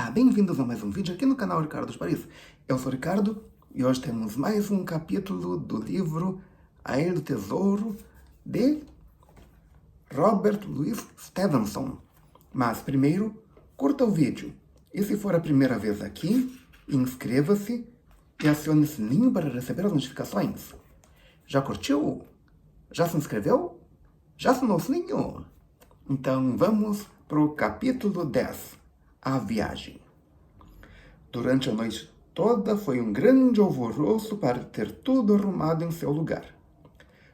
Olá, bem-vindos a mais um vídeo aqui no canal Ricardo de Paris. Eu sou o Ricardo e hoje temos mais um capítulo do livro A Ilha do Tesouro de Robert Louis Stevenson. Mas primeiro, curta o vídeo. E se for a primeira vez aqui, inscreva-se e acione o sininho para receber as notificações. Já curtiu? Já se inscreveu? Já acionou o sininho? Então vamos para o capítulo 10. A viagem. Durante a noite toda foi um grande alvoroço para ter tudo arrumado em seu lugar.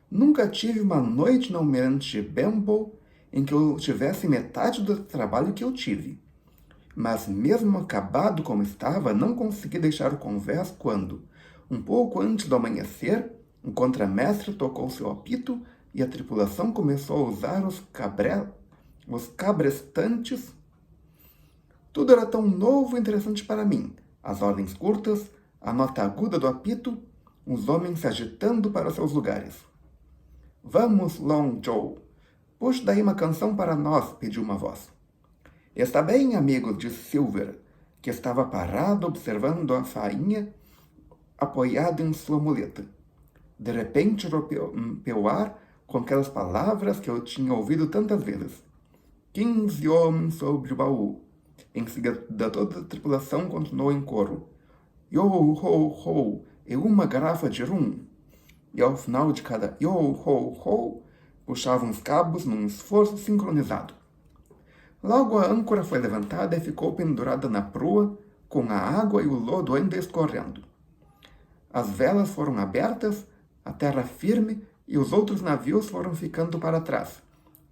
Nunca tive uma noite no Almirante Benbow em que eu tivesse metade do trabalho que eu tive. Mas mesmo acabado como estava, não consegui deixar o convés quando, um pouco antes do amanhecer, o contramestre tocou seu apito e a tripulação começou a usar os cabrestantes. Tudo era tão novo e interessante para mim. As ordens curtas, a nota aguda do apito, os homens se agitando para seus lugares. Vamos, Long Joe. Puxe daí uma canção para nós, pediu uma voz. Está bem, amigos, disse Silver, que estava parado observando a fainha apoiado em sua muleta. De repente rompeu o ar com aquelas palavras que eu tinha ouvido tantas vezes. 15 homens sobre o baú. Em seguida, toda a tripulação continuou em coro. Yo, ho, ho, e uma garrafa de rum. E ao final de cada yo, ho, ho, puxavam os cabos num esforço sincronizado. Logo a âncora foi levantada e ficou pendurada na proa, com a água e o lodo ainda escorrendo. As velas foram abertas, a terra firme e os outros navios foram ficando para trás.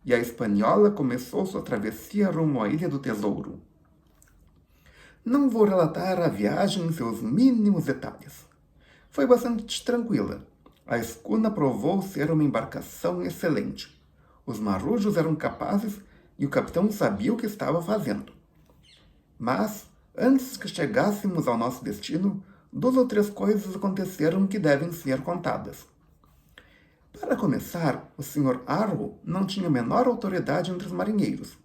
E a Espanhola começou sua travessia rumo à Ilha do Tesouro. Não vou relatar a viagem em seus mínimos detalhes. Foi bastante tranquila. A escuna provou ser uma embarcação excelente. Os marujos eram capazes e o capitão sabia o que estava fazendo. Mas, antes que chegássemos ao nosso destino, 2 ou 3 coisas aconteceram que devem ser contadas. Para começar, o Sr. Arrow não tinha a menor autoridade entre os marinheiros,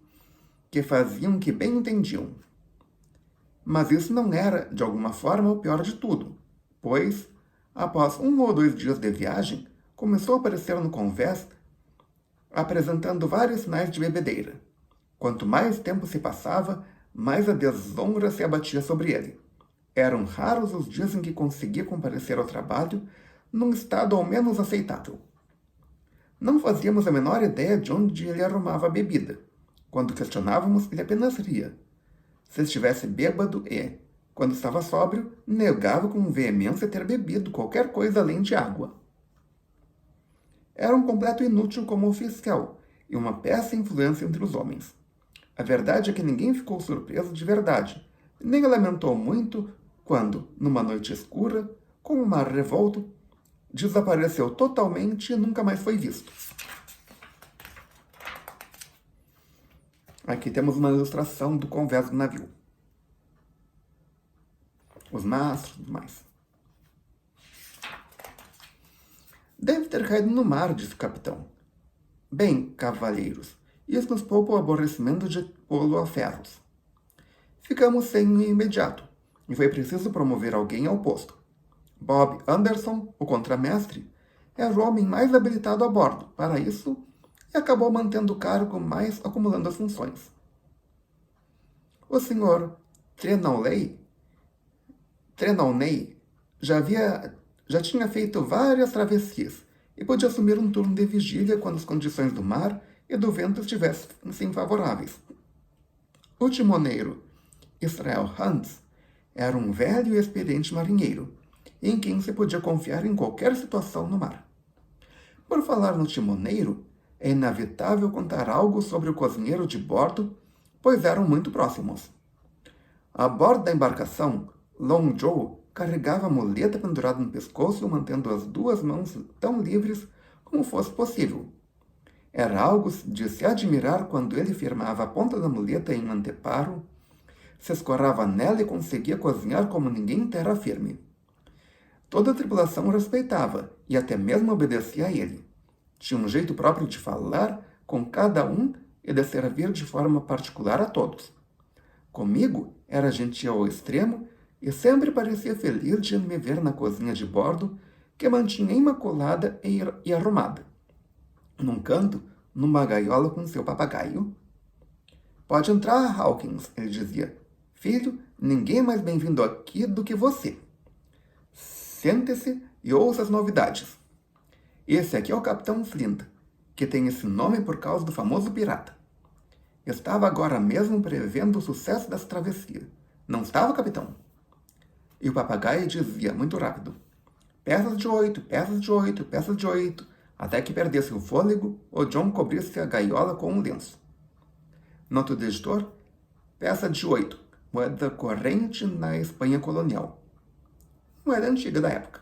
que faziam o que bem entendiam. Mas isso não era, de alguma forma, o pior de tudo, pois, após 1 ou 2 dias de viagem, começou a aparecer no convés, apresentando vários sinais de bebedeira. Quanto mais tempo se passava, mais a desonra se abatia sobre ele. Eram raros os dias em que conseguia comparecer ao trabalho num estado ao menos aceitável. Não fazíamos a menor ideia de onde ele arrumava a bebida. Quando questionávamos, ele apenas ria. Se estivesse bêbado e, quando estava sóbrio, negava com veemência ter bebido qualquer coisa além de água. Era um completo inútil como oficial e uma péssima influência entre os homens. A verdade é que ninguém ficou surpreso de verdade, nem lamentou muito quando, numa noite escura, com o mar revolto, desapareceu totalmente e nunca mais foi visto. Aqui temos uma ilustração do convés do navio. Os mastros e tudo mais. Deve ter caído no mar, disse o capitão. Bem, cavalheiros, isso nos poupa o aborrecimento de pô-lo a ferros. Ficamos sem o imediato, e foi preciso promover alguém ao posto. Bob Anderson, o contramestre, era o homem mais habilitado a bordo para isso e acabou mantendo o cargo, mais acumulando as funções. O Sr. Trelawney já tinha feito várias travessias e podia assumir um turno de vigília quando as condições do mar e do vento estivessem favoráveis. O timoneiro, Israel Hunts, era um velho e experiente marinheiro, em quem se podia confiar em qualquer situação no mar. Por falar no timoneiro, é inevitável contar algo sobre o cozinheiro de bordo, pois eram muito próximos. A bordo da embarcação, Long Joe carregava a muleta pendurada no pescoço, mantendo as 2 mãos tão livres como fosse possível. Era algo de se admirar quando ele firmava a ponta da muleta em um anteparo, se escorava nela e conseguia cozinhar como ninguém em terra firme. Toda a tripulação o respeitava e até mesmo obedecia a ele. Tinha um jeito próprio de falar com cada um e de servir de forma particular a todos. Comigo era gentil ao extremo e sempre parecia feliz de me ver na cozinha de bordo, que mantinha imaculada e arrumada. Num canto, numa gaiola com seu papagaio. Pode entrar, Hawkins, ele dizia. Filho, ninguém é mais bem-vindo aqui do que você. Sente-se e ouça as novidades. Esse aqui é o Capitão Flint, que tem esse nome por causa do famoso pirata. Estava agora mesmo prevendo o sucesso dessa travessia. Não estava, capitão? E o papagaio dizia, muito rápido, peças de 8, peças de 8, peças de 8, até que perdesse o fôlego ou John cobrisse a gaiola com um lenço. Nota do editor, peça de 8, moeda corrente na Espanha colonial. Moeda antiga da época.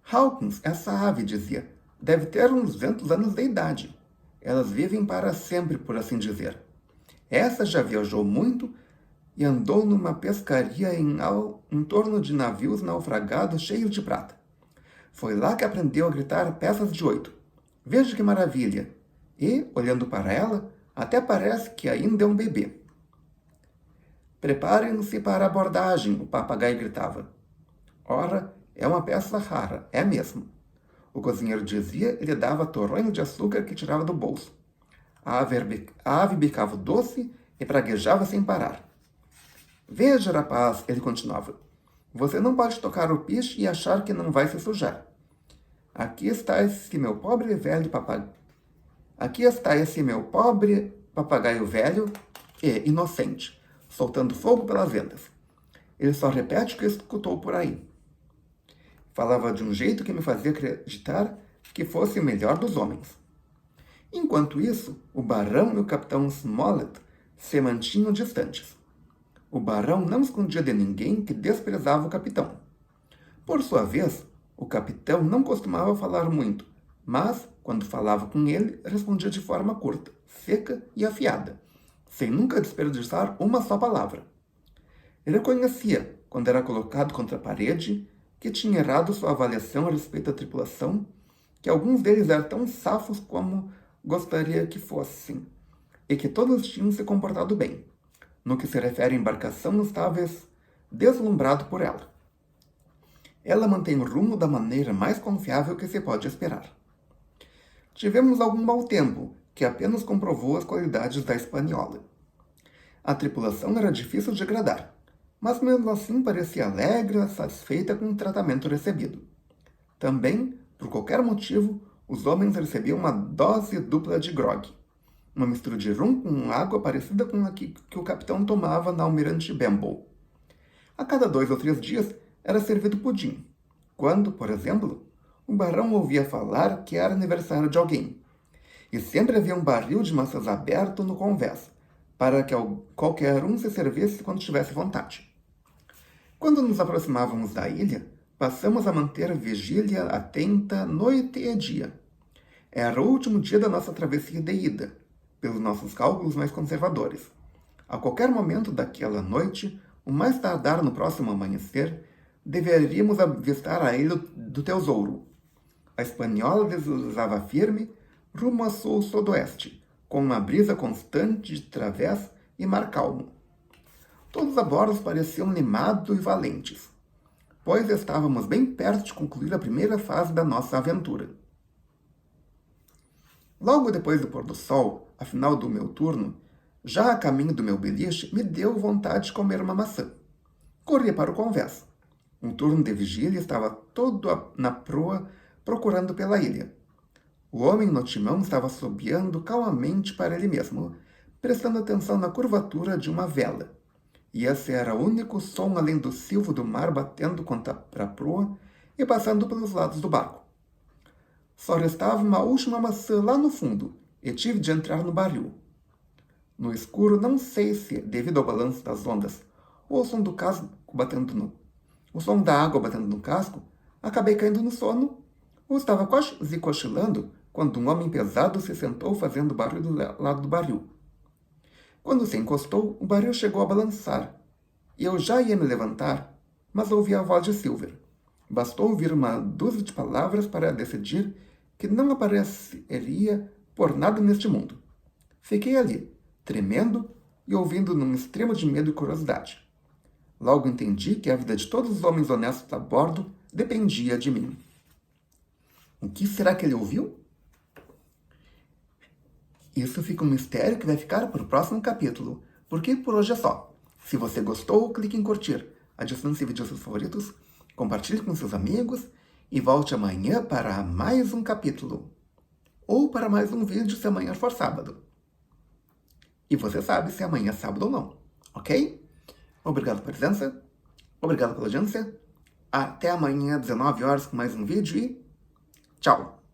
Hawkins, essa ave, dizia, deve ter uns 200 anos de idade. Elas vivem para sempre, por assim dizer. Essa já viajou muito e andou numa pescaria em torno de navios naufragados cheios de prata. Foi lá que aprendeu a gritar peças de 8. Veja que maravilha! E, olhando para ela, até parece que ainda é um bebê. Preparem-se para a abordagem, o papagaio gritava. Ora, é uma peça rara, é mesmo. O cozinheiro dizia e lhe dava torrões de açúcar que tirava do bolso. A ave bicava o doce e praguejava sem parar. Veja, rapaz, ele continuava. Você não pode tocar o piche e achar que não vai se sujar. Aqui está esse meu pobre papagaio velho e inocente, soltando fogo pelas ventas. Ele só repete o que escutou por aí. Falava de um jeito que me fazia acreditar que fosse o melhor dos homens. Enquanto isso, o barão e o capitão Smollett se mantinham distantes. O barão não escondia de ninguém que desprezava o capitão. Por sua vez, o capitão não costumava falar muito, mas, quando falava com ele, respondia de forma curta, seca e afiada, sem nunca desperdiçar uma só palavra. Ele reconhecia, quando era colocado contra a parede, que tinha errado sua avaliação a respeito da tripulação, que alguns deles eram tão safos como gostaria que fossem, e que todos tinham se comportado bem. No que se refere à embarcação, estava deslumbrado por ela. Ela mantém o rumo da maneira mais confiável que se pode esperar. Tivemos algum mau tempo, que apenas comprovou as qualidades da espanhola. A tripulação era difícil de agradar, mas mesmo assim parecia alegre, satisfeita com o tratamento recebido. Também, por qualquer motivo, os homens recebiam uma dose dupla de grog, uma mistura de rum com água parecida com a que o capitão tomava na Almirante Benbow. A cada 2 ou 3 dias era servido pudim, quando, por exemplo, o barão ouvia falar que era aniversário de alguém, e sempre havia um barril de maçãs aberto no convés, para que qualquer um se servisse quando tivesse vontade. Quando nos aproximávamos da ilha, passamos a manter vigília atenta noite e dia. Era o último dia da nossa travessia de ida, pelos nossos cálculos mais conservadores. A qualquer momento daquela noite, o mais tardar no próximo amanhecer, deveríamos avistar a ilha do Tesouro. A espanhola deslizava firme, rumo a sul-sudoeste, com uma brisa constante de través e mar calmo. Todos a bordo pareciam animados e valentes, pois estávamos bem perto de concluir a primeira fase da nossa aventura. Logo depois do pôr do sol, a final do meu turno, já a caminho do meu beliche, me deu vontade de comer uma maçã. Corri para o convés. Um turno de vigília estava todo na proa, procurando pela ilha. O homem no timão estava assobiando calmamente para ele mesmo, prestando atenção na curvatura de uma vela. E esse era o único som além do silvo do mar batendo contra a proa e passando pelos lados do barco. Só restava uma última maçã lá no fundo, e tive de entrar no barril. No escuro, não sei se, devido ao balanço das ondas, ou ao som do casco o som da água batendo no casco, acabei caindo no sono, ou estava quase cochilando, quando um homem pesado se sentou fazendo barulho do lado do barril. Quando se encostou, o barril chegou a balançar, e eu já ia me levantar, mas ouvi a voz de Silver. Bastou ouvir uma dúzia de palavras para decidir que não apareceria por nada neste mundo. Fiquei ali, tremendo, e ouvindo num extremo de medo e curiosidade. Logo entendi que a vida de todos os homens honestos a bordo dependia de mim. O que será que ele ouviu? Isso fica um mistério que vai ficar para o próximo capítulo, porque por hoje é só. Se você gostou, clique em curtir, adicione esse vídeo aos seus favoritos, compartilhe com seus amigos e volte amanhã para mais um capítulo. Ou para mais um vídeo se amanhã for sábado. E você sabe se amanhã é sábado ou não, ok? Obrigado pela presença, obrigado pela audiência. Até amanhã, 19 horas, com mais um vídeo e tchau!